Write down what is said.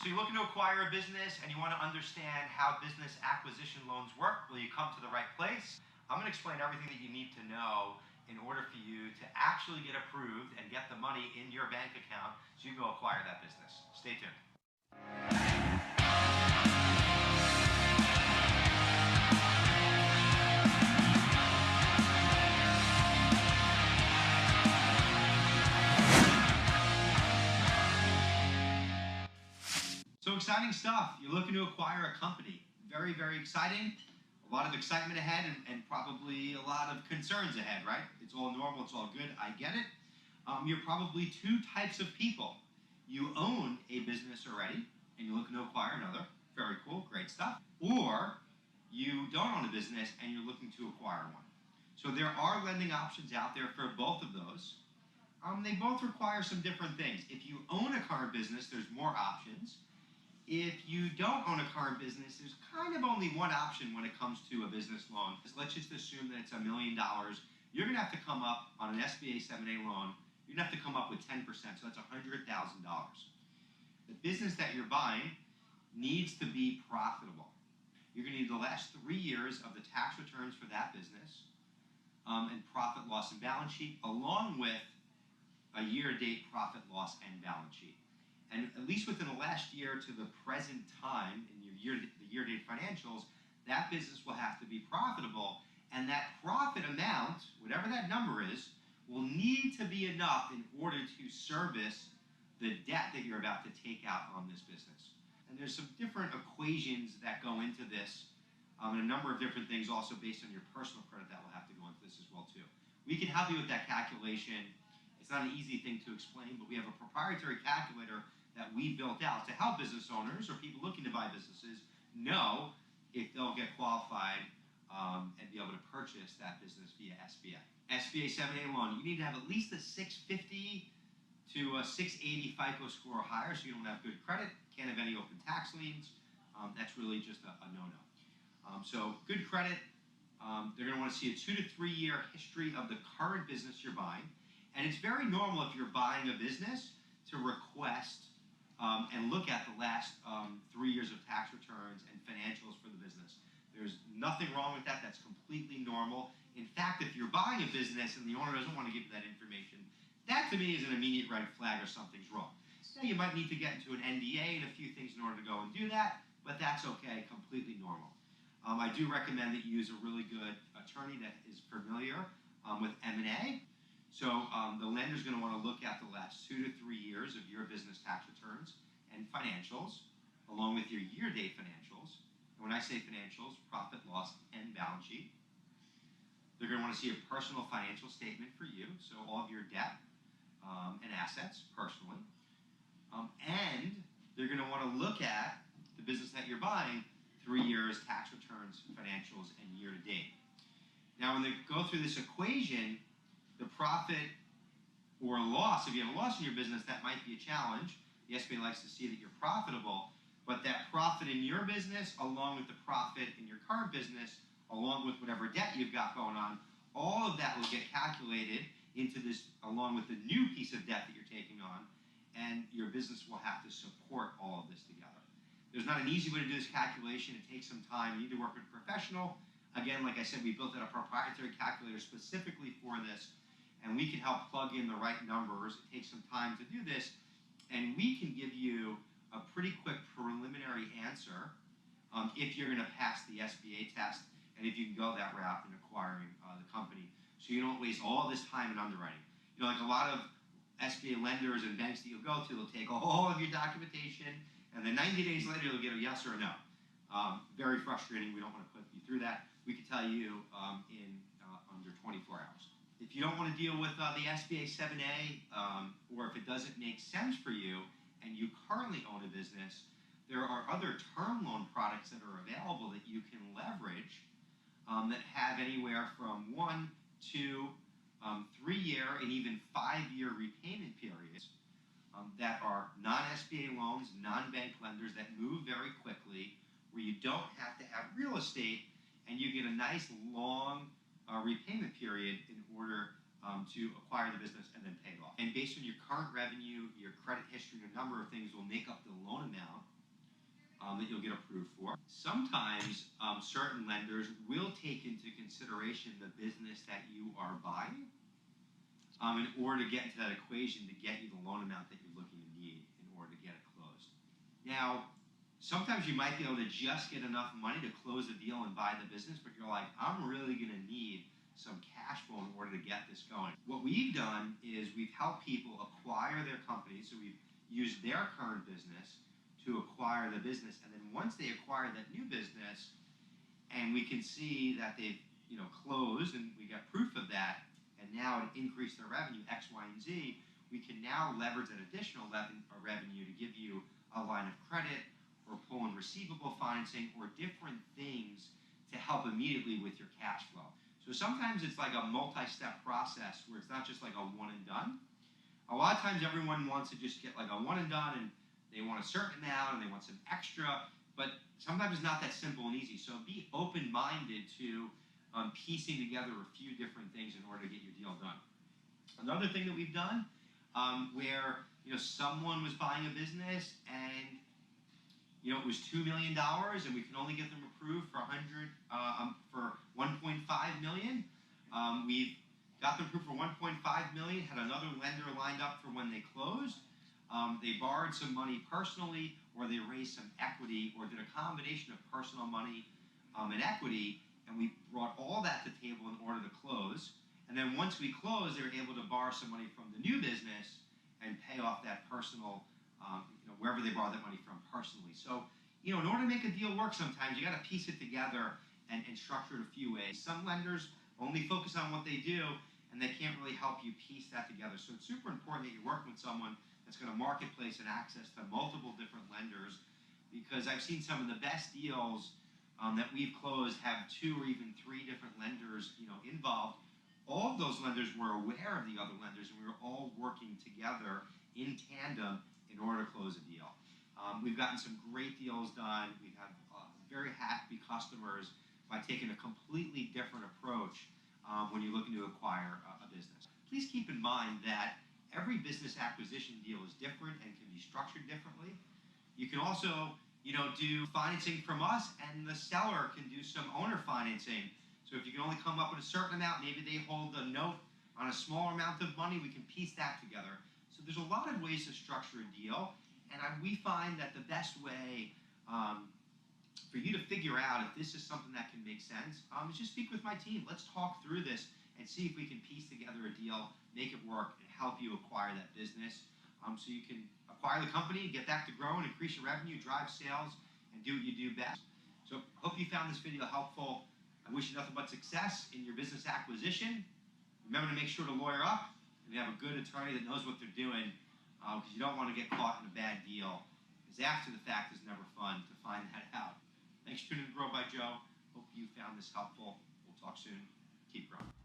So you're looking to acquire a business and you want to understand how business acquisition loans work? Well, you come to the right place. I'm going to explain everything that you need to know in order for you to actually get approved and get the money in your bank account so you can go acquire that business. Stay tuned. So exciting stuff. You're looking to acquire a company. Very, very exciting. A lot of excitement ahead and probably a lot of concerns ahead, right? It's all normal. It's all good. I get it. You're probably two types of people. You own a business already and you're looking to acquire another. Very cool. Great stuff. Or you don't own a business and you're looking to acquire one. So there are lending options out there for both of those. They both require some different things. If you own a current business, there's more options. If you don't own a current business, there's kind of only one option when it comes to a business loan. Let's just assume that it's $1 million. You're going to have to come up on an SBA 7A loan. You're going to have to come up with 10%, so that's $100,000. The business that you're buying needs to be profitable. You're going to need the last 3 years of the tax returns for that business and profit, loss, and balance sheet, along with a year-to-date profit, loss, and balance sheet. And at least within the last year to the present time in your the year-to-date financials, that business will have to be profitable. And that profit amount, whatever that number is, will need to be enough in order to service the debt that you're about to take out on this business. And there's some different equations that go into this, and a number of different things also based on your personal credit that will have to go into this as well too. We can help you with that calculation. It's not an easy thing to explain, but we have a proprietary calculator that we built out to help business owners or people looking to buy businesses know if they'll get qualified and be able to purchase that business via SBA. SBA 7A loan, you need to have at least a 650 to a 680 FICO score or higher, so you don't have good credit, can't have any open tax liens. That's really just a no-no. So good credit, they're going to want to see a 2 to 3 year history of the current business you're buying. And it's very normal if you're buying a business to request and look at the last 3 years of tax returns and financials for the business. There's nothing wrong with that. That's completely normal. In fact, if you're buying a business and the owner doesn't want to give you that information, that to me is an immediate red flag or something's wrong. Now, you might need to get into an NDA and a few things in order to go and do that, but that's okay, completely normal. I do recommend that you use a really good attorney that is familiar with M&A. So the lender's going to want to look at the last 2 to 3 years of your business tax returns and financials, along with your year-to-date financials. And when I say financials, profit, loss, and balance sheet. They're going to want to see a personal financial statement for you, so all of your debt and assets personally. And they're going to want to look at the business that you're buying, 3 years, tax returns, financials, and year-to-date. Now, when they go through this equation, the profit or loss, if you have a loss in your business, that might be a challenge. The SBA likes to see that you're profitable, but that profit in your business, along with the profit in your current business, along with whatever debt you've got going on, all of that will get calculated into this, along with the new piece of debt that you're taking on, and your business will have to support all of this together. There's not an easy way to do this calculation. It takes some time. You need to work with a professional. Again, like I said, we built out a proprietary calculator specifically for this, and we can help plug in the right numbers. It takes some time to do this, and we can give you a pretty quick preliminary answer if you're going to pass the SBA test and if you can go that route in acquiring the company, so you don't waste all this time in underwriting. You know, like a lot of SBA lenders and banks that you'll go to, they'll take all of your documentation, and then 90 days later, you'll get a yes or a no. Very frustrating. We don't want to put you through that. We can tell you in under 24 hours. If you don't want to deal with the SBA 7A, or if it doesn't make sense for you and you currently own a business, there are other term loan products that are available that you can leverage that have anywhere from 1 to 3 year and even 5 year repayment periods that are non-SBA loans, non-bank lenders that move very quickly, where you don't have to have real estate and you get a nice long repayment period in order to acquire the business and then pay it off. And based on your current revenue, your credit history, a number of things will make up the loan amount that you'll get approved for. Sometimes certain lenders will take into consideration the business that you are buying in order to get into that equation to get you the loan amount that you're looking to need in order to get it closed. Now, sometimes you might be able to just get enough money to close the deal and buy the business, but you're like, I'm really going to need some cash flow in order to get this going. What we've done is we've helped people acquire their companies, so we've used their current business to acquire the business, and then once they acquire that new business, and we can see that they've closed, and we got proof of that, and now it increased their revenue X, Y, and Z, we can now leverage that additional revenue to give you a line of credit or pull in receivable financing or different things to help immediately with your cash flow. So sometimes it's like a multi-step process where it's not just like a one and done. A lot of times everyone wants to just get like a one and done, and they want a certain amount and they want some extra, but sometimes it's not that simple and easy. So be open-minded to piecing together a few different things in order to get your deal done. Another thing that we've done where someone was buying a business and it was $2 million and we can only get them approved for for 1.5 million. We've got them approved for 1.5 million, had another lender lined up for when they closed. They borrowed some money personally, or they raised some equity, or did a combination of personal money and equity, and we brought all that to the table in order to close. And then once we closed, they were able to borrow some money from the new business and pay off that personal, wherever they borrowed that money from personally. So, in order to make a deal work, sometimes you got to piece it together and structure it a few ways. Some lenders only focus on what they do, and they can't really help you piece that together. So it's super important that you're working with someone that's going to marketplace and access to multiple different lenders, because I've seen some of the best deals that we've closed have 2 or even 3 different lenders, involved. All of those lenders were aware of the other lenders, and we were all working together in tandem in order to close a deal. We've gotten some great deals done. We've had very happy customers by taking a completely different approach when you're looking to acquire a business. Please keep in mind that every business acquisition deal is different and can be structured differently. You can also, do financing from us, and the seller can do some owner financing. So if you can only come up with a certain amount, maybe they hold a note on a smaller amount of money, we can piece that together. So there's a lot of ways to structure a deal, and we find that the best way for you to figure out if this is something that can make sense is just speak with my team. Let's talk through this and see if we can piece together a deal, make it work, and help you acquire that business so you can acquire the company, get back to growing, increase your revenue, drive sales, and do what you do best. So hope you found this video helpful. I wish you nothing but success in your business acquisition. Remember to make sure to lawyer up and have a good attorney that knows what they're doing, because you don't want to get caught in a bad deal, because after the fact is never fun to find that out. Thanks for tuning in to Grow by Joe. Hope you found this helpful. We'll talk soon. Keep growing.